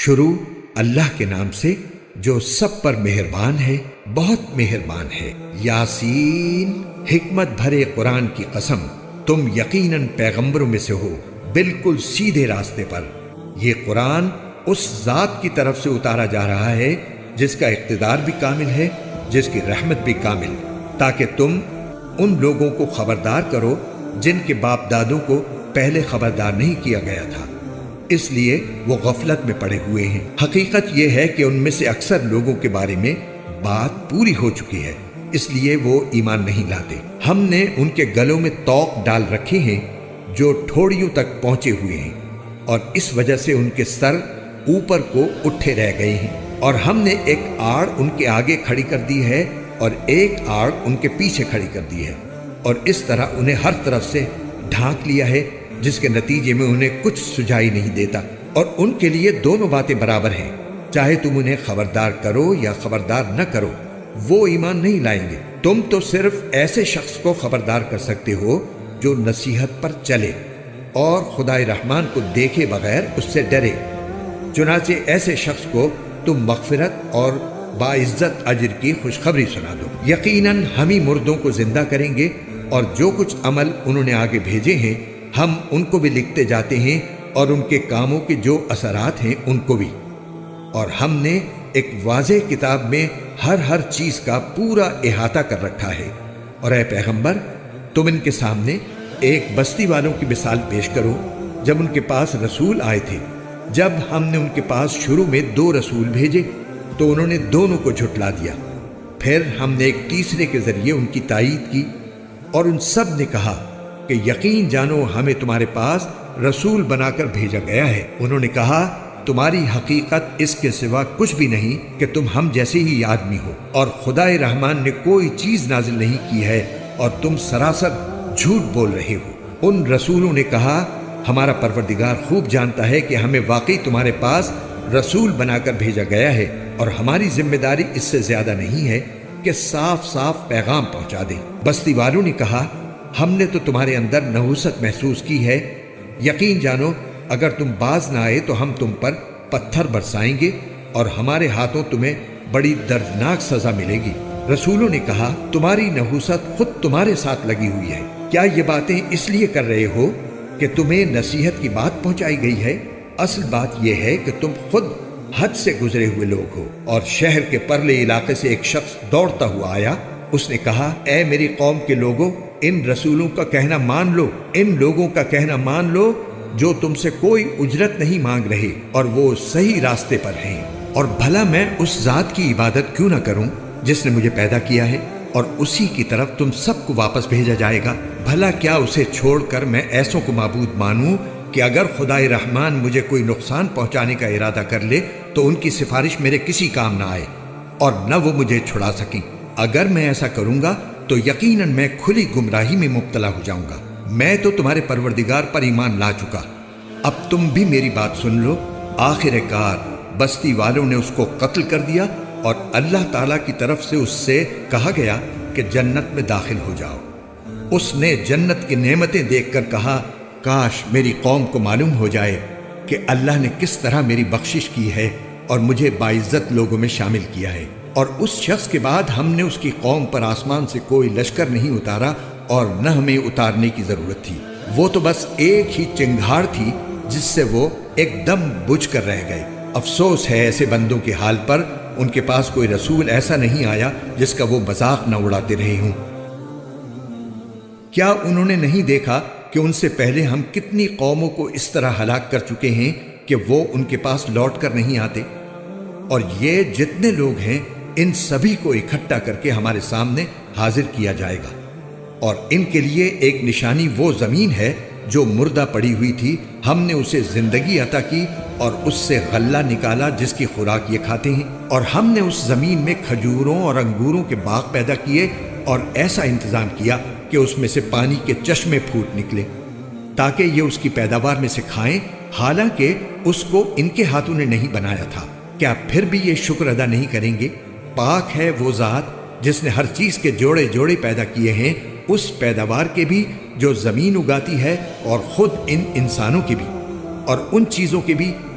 شروع اللہ کے نام سے جو سب پر مہربان ہے، بہت مہربان ہے۔ یاسین، حکمت بھرے قرآن کی قسم، تم یقیناً پیغمبروں میں سے ہو، بالکل سیدھے راستے پر۔ یہ قرآن اس ذات کی طرف سے اتارا جا رہا ہے جس کا اقتدار بھی کامل ہے، جس کی رحمت بھی کامل، تاکہ تم ان لوگوں کو خبردار کرو جن کے باپ دادوں کو پہلے خبردار نہیں کیا گیا تھا، اس لیے وہ غفلت میں پڑے ہوئے ہیں۔ حقیقت یہ ہے کہ ان میں سے اکثر لوگوں کے بارے میں بات پوری ہو چکی ہے، اس لیے وہ ایمان نہیں لاتے۔ ہم نے ان کے گلوں میں طوق ڈال رکھے ہیں جو ٹھوڑیوں تک پہنچے ہوئے ہیں، اور اس وجہ سے ان کے سر اوپر کو اٹھے رہ گئے ہیں، اور ہم نے ایک آڑ ان کے آگے کھڑی کر دی ہے اور ایک آڑ ان کے پیچھے کھڑی کر دی ہے، اور اس طرح انہیں ہر طرف سے ڈھانک لیا ہے، جس کے نتیجے میں انہیں کچھ سجائی نہیں دیتا، اور ان کے لیے دونوں باتیں برابر ہیں، چاہے تم انہیں خبردار کرو یا خبردار نہ کرو، وہ ایمان نہیں لائیں گے۔ تم تو صرف ایسے شخص کو خبردار کر سکتے ہو جو نصیحت پر چلے اور خدائے رحمان کو دیکھے بغیر اس سے ڈرے، چنانچہ ایسے شخص کو تم مغفرت اور باعزت اجر کی خوشخبری سنا دو۔ یقیناً ہم ہی مردوں کو زندہ کریں گے، اور جو کچھ عمل انہوں نے آگے بھیجے ہیں ہم ان کو بھی لکھتے جاتے ہیں، اور ان کے کاموں کے جو اثرات ہیں ان کو بھی، اور ہم نے ایک واضح کتاب میں ہر چیز کا پورا احاطہ کر رکھا ہے۔ اور اے پیغمبر، تم ان کے سامنے ایک بستی والوں کی مثال پیش کرو جب ان کے پاس رسول آئے تھے۔ جب ہم نے ان کے پاس شروع میں 2 رسول بھیجے تو انہوں نے دونوں کو جھٹلا دیا، پھر ہم نے ایک تیسرے کے ذریعے ان کی تائید کی، اور ان سب نے کہا کہ یقین جانو ہمیں تمہارے پاس رسول بنا کر بھیجا گیا ہے۔ انہوں نے کہا تمہاری حقیقت اس کے سوا کچھ بھی نہیں کہ تم ہم جیسے ہی آدمی ہو، اور خدائے رحمان نے کوئی چیز نازل نہیں کی ہے اور تم سراسر جھوٹ بول رہے ہو۔ ان رسولوں نے کہا ہمارا پروردگار خوب جانتا ہے کہ ہمیں واقعی تمہارے پاس رسول بنا کر بھیجا گیا ہے، اور ہماری ذمہ داری اس سے زیادہ نہیں ہے کہ صاف صاف پیغام پہنچا دیں۔ بستی والوں نے کہا ہم نے تو تمہارے اندر نحوست محسوس کی ہے، یقین جانو اگر تم باز نہ آئے تو ہم تم پر پتھر برسائیں گے، اور ہمارے ہاتھوں تمہیں بڑی دردناک سزا ملے گی۔ رسولوں نے کہا تمہاری نحوست خود تمہارے ساتھ لگی ہوئی ہے، کیا یہ باتیں اس لیے کر رہے ہو کہ تمہیں نصیحت کی بات پہنچائی گئی ہے؟ اصل بات یہ ہے کہ تم خود حد سے گزرے ہوئے لوگ ہو۔ اور شہر کے پرلے علاقے سے ایک شخص دوڑتا ہوا آیا، اس نے کہا اے میری قوم کے لوگوں، ان رسولوں کا کہنا مان لو، ان لوگوں کا کہنا مان لو جو تم سے کوئی اجرت نہیں مانگ رہے اور وہ صحیح راستے پر ہیں۔ اور بھلا میں اس ذات کی عبادت کیوں نہ کروں جس نے مجھے پیدا کیا ہے، اور اسی کی طرف تم سب کو واپس بھیجا جائے گا۔ بھلا کیا اسے چھوڑ کر میں ایسوں کو معبود مانوں کہ اگر خدائے رحمان مجھے کوئی نقصان پہنچانے کا ارادہ کر لے تو ان کی سفارش میرے کسی کام نہ آئے اور نہ وہ مجھے چھڑا سکیں۔ اگر میں ایسا کروں گا تو یقیناً میں کھلی گمراہی میں مبتلا ہو جاؤں گا۔ میں تو تمہارے پروردگار پر ایمان لا چکا، اب تم بھی میری بات سن لو۔ آخر کار بستی والوں نے اس کو قتل کر دیا، اور اللہ تعالیٰ کی طرف سے اس سے کہا گیا کہ جنت میں داخل ہو جاؤ۔ اس نے جنت کی نعمتیں دیکھ کر کہا کاش میری قوم کو معلوم ہو جائے کہ اللہ نے کس طرح میری بخشش کی ہے اور مجھے باعزت لوگوں میں شامل کیا ہے۔ اور اس شخص کے بعد ہم نے اس کی قوم پر آسمان سے کوئی لشکر نہیں اتارا، اور نہ ہمیں اتارنے کی ضرورت تھی۔ وہ تو بس ایک ہی چنگھاڑ تھی جس سے وہ ایک دم بجھ کر رہ گئے۔ افسوس ہے ایسے بندوں کے حال پر، ان کے پاس کوئی رسول ایسا نہیں آیا جس کا وہ مذاق نہ اڑاتے رہے ہوں۔ کیا انہوں نے نہیں دیکھا کہ ان سے پہلے ہم کتنی قوموں کو اس طرح ہلاک کر چکے ہیں کہ وہ ان کے پاس لوٹ کر نہیں آتے؟ اور یہ جتنے لوگ ہیں ان سبھی کو اکٹھا کر کے ہمارے سامنے حاضر کیا جائے گا، اور ان کے لیے ایک نشانی وہ زمین ہے جو مردہ پڑی ہوئی تھی، ہم نے اسے زندگی عطا کی اور اس سے غلہ نکالا جس کی خوراک یہ کھاتے ہیں، اور ہم نے اس زمین میں کھجوروں اور انگوروں کے باغ پیدا کیے اور ایسا انتظام کیا کہ اس میں سے پانی کے چشمے پھوٹ نکلے تاکہ یہ اس کی پیداوار میں سے کھائیں، حالانکہ اس کو ان کے ہاتھوں نے نہیں بنایا تھا۔ کیا پھر بھی یہ شکر ادا نہیں کریں گے؟ پاک ہے وہ ذات جس نے ہر چیز کے جوڑے جوڑے پیدا کیے ہیں، اس پیداوار کے بھی جو زمین اگاتی ہے اور خود ان انسانوں کے بھی، اور ان چیزوں کے بھی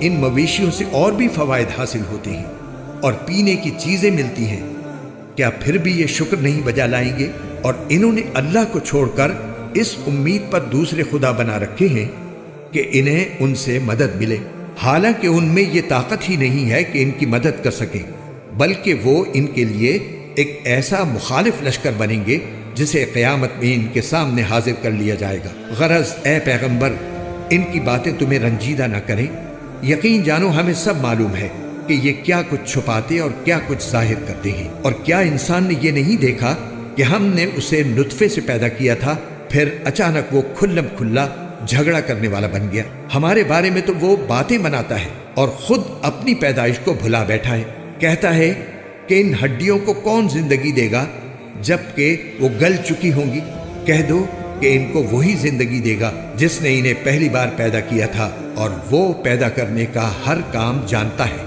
ان مویشیوں سے اور بھی فوائد حاصل ہوتے ہیں اور پینے کی چیزیں ملتی ہیں، کیا پھر بھی یہ شکر نہیں بجا لائیں گے؟ اور انہوں نے اللہ کو چھوڑ کر اس امید پر دوسرے خدا بنا رکھے ہیں کہ انہیں ان سے مدد ملے، حالانکہ ان میں یہ طاقت ہی نہیں ہے کہ ان کی مدد کر سکیں، بلکہ وہ ان کے لیے ایک ایسا مخالف لشکر بنیں گے جسے قیامت میں ان کے سامنے حاضر کر لیا جائے گا۔ غرض اے پیغمبر، ان کی باتیں تمہیں رنجیدہ نہ کریں، یقین جانو ہمیں سب معلوم ہے کہ یہ کیا کچھ چھپاتے اور کیا کچھ ظاہر کرتے ہیں۔ اور کیا انسان نے یہ نہیں دیکھا کہ ہم نے اسے نطفے سے پیدا کیا تھا، پھر اچانک وہ کھلم کھلا جھگڑا کرنے والا بن گیا؟ ہمارے بارے میں تو وہ باتیں بناتا ہے اور خود اپنی پیدائش کو بھلا بیٹھا ہے۔ کہتا ہے کہ ان ہڈیوں کو کون زندگی دے گا جبکہ وہ گل چکی ہوں گی؟ کہہ دو کہ ان کو وہی زندگی دے گا جس نے انہیں پہلی بار پیدا کیا تھا، اور وہ پیدا کرنے کا ہر کام جانتا ہے۔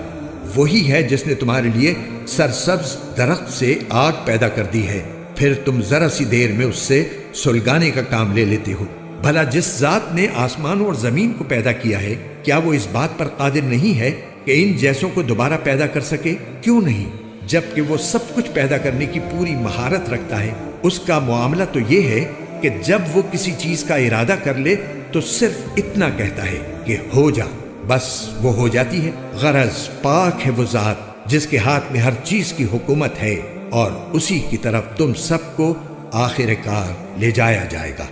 وہی ہے جس نے تمہارے لیے سرسبز درخت سے آگ پیدا کر دی ہے، پھر تم ذرا سی دیر میں اس سے سلگانے کا کام لے لیتے ہو۔ بھلا جس ذات نے آسمانوں اور زمین کو پیدا کیا ہے، کیا وہ اس بات پر قادر نہیں ہے کہ ان جیسوں کو دوبارہ پیدا کر سکے؟ کیوں نہیں، جبکہ وہ سب کچھ پیدا کرنے کی پوری مہارت رکھتا ہے۔ اس کا معاملہ تو یہ ہے کہ جب وہ کسی چیز کا ارادہ کر لے تو صرف اتنا کہتا ہے کہ ہو جا، بس وہ ہو جاتی ہے۔ غرض پاک ہے وہ ذات جس کے ہاتھ میں ہر چیز کی حکومت ہے، اور اسی کی طرف تم سب کو آخر کار لے جایا جائے گا۔